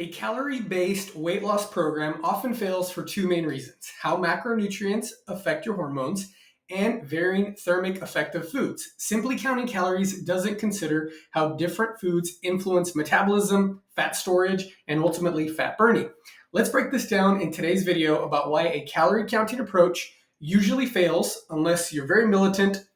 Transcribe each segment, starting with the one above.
A calorie-based weight loss program often fails for two main reasons: how macronutrients affect your hormones and varying thermic effect of foods. Simply counting calories doesn't consider how different foods influence metabolism, fat storage, and ultimately fat burning. Let's break this down in today's video about why a calorie counting approach usually fails unless you're very militant,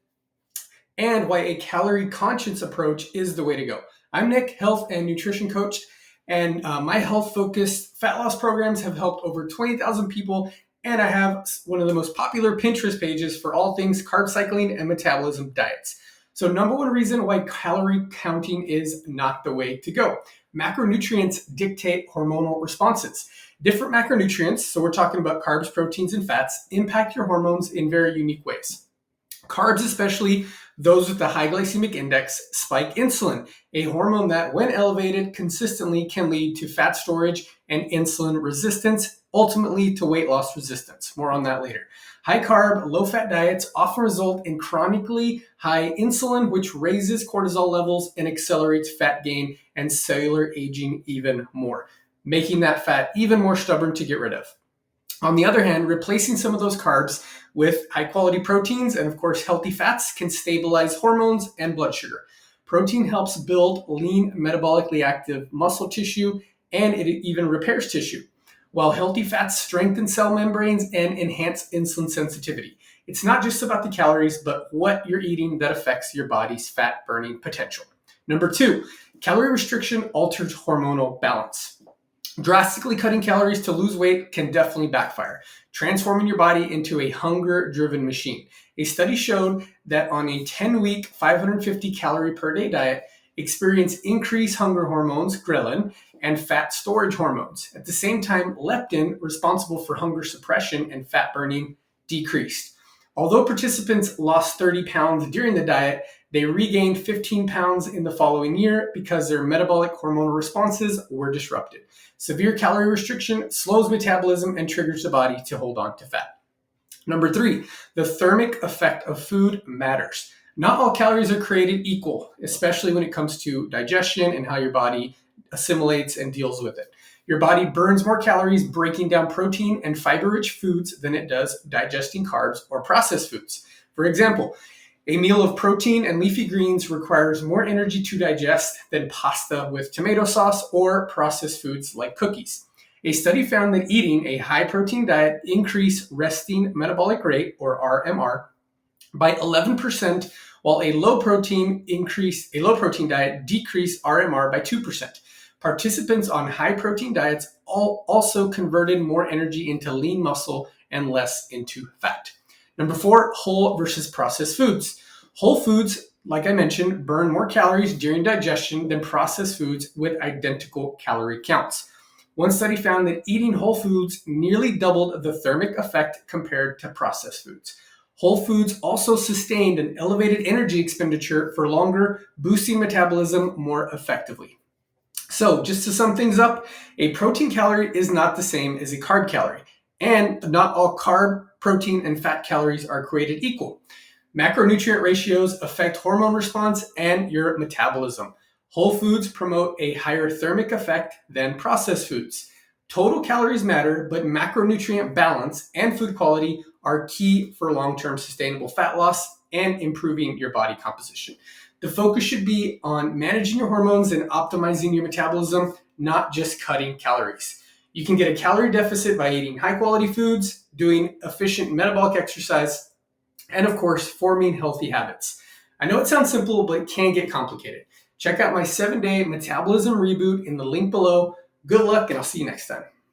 and why a calorie conscious approach is the way to go. I'm Nick, health and nutrition coach, and my health-focused fat loss programs have helped over 20,000 people, and I have one of the most popular Pinterest pages for all things carb cycling and metabolism diets. So number one reason why calorie counting is not the way to go: macronutrients dictate hormonal responses. Different macronutrients, so we're talking about carbs, proteins, and fats, impact your hormones in very unique ways. Carbs, especially those with the high glycemic index, spike insulin, a hormone that, when elevated consistently, can lead to fat storage and insulin resistance, ultimately to weight loss resistance. More on that later. High carb, low fat diets often result in chronically high insulin, which raises cortisol levels and accelerates fat gain and cellular aging even more, making that fat even more stubborn to get rid of. On the other hand, replacing some of those carbs with high quality proteins and, of course, healthy fats can stabilize hormones and blood sugar. Protein helps build lean, metabolically active muscle tissue, and it even repairs tissue, while healthy fats strengthen cell membranes and enhance insulin sensitivity. It's not just about the calories, but what you're eating that affects your body's fat burning potential. Number two, calorie restriction alters hormonal balance. Drastically cutting calories to lose weight can definitely backfire, transforming your body into a hunger-driven machine. A study showed that on a 10-week, 550 calorie per day diet, experienced increased hunger hormones, ghrelin, and fat storage hormones. At the same time, leptin, responsible for hunger suppression and fat burning, decreased. Although participants lost 30 pounds during the diet, they regained 15 pounds in the following year because their metabolic hormonal responses were disrupted. Severe calorie restriction slows metabolism and triggers the body to hold on to fat. Number three, the thermic effect of food matters. Not all calories are created equal, especially when it comes to digestion and how your body assimilates and deals with it. Your body burns more calories breaking down protein and fiber-rich foods than it does digesting carbs or processed foods. For example, a meal of protein and leafy greens requires more energy to digest than pasta with tomato sauce or processed foods like cookies. A study found that eating a high-protein diet increased resting metabolic rate, or RMR, by 11%, while a low-protein diet decreased RMR by 2%. Participants on high-protein diets also converted more energy into lean muscle and less into fat. Number four, whole versus processed foods. Whole foods, like I mentioned, burn more calories during digestion than processed foods with identical calorie counts. One study found that eating whole foods nearly doubled the thermic effect compared to processed foods. Whole foods also sustained an elevated energy expenditure for longer, boosting metabolism more effectively. So, just to sum things up, a protein calorie is not the same as a carb calorie, and not all carb, protein, and fat calories are created equal. Macronutrient ratios affect hormone response and your metabolism. Whole foods promote a higher thermic effect than processed foods. Total calories matter, but macronutrient balance and food quality are key for long-term sustainable fat loss and improving your body composition. The focus should be on managing your hormones and optimizing your metabolism, not just cutting calories. You can get a calorie deficit by eating high-quality foods, doing efficient metabolic exercise, and of course, forming healthy habits. I know it sounds simple, but it can get complicated. Check out my 7-day metabolism reboot in the link below. Good luck, and I'll see you next time.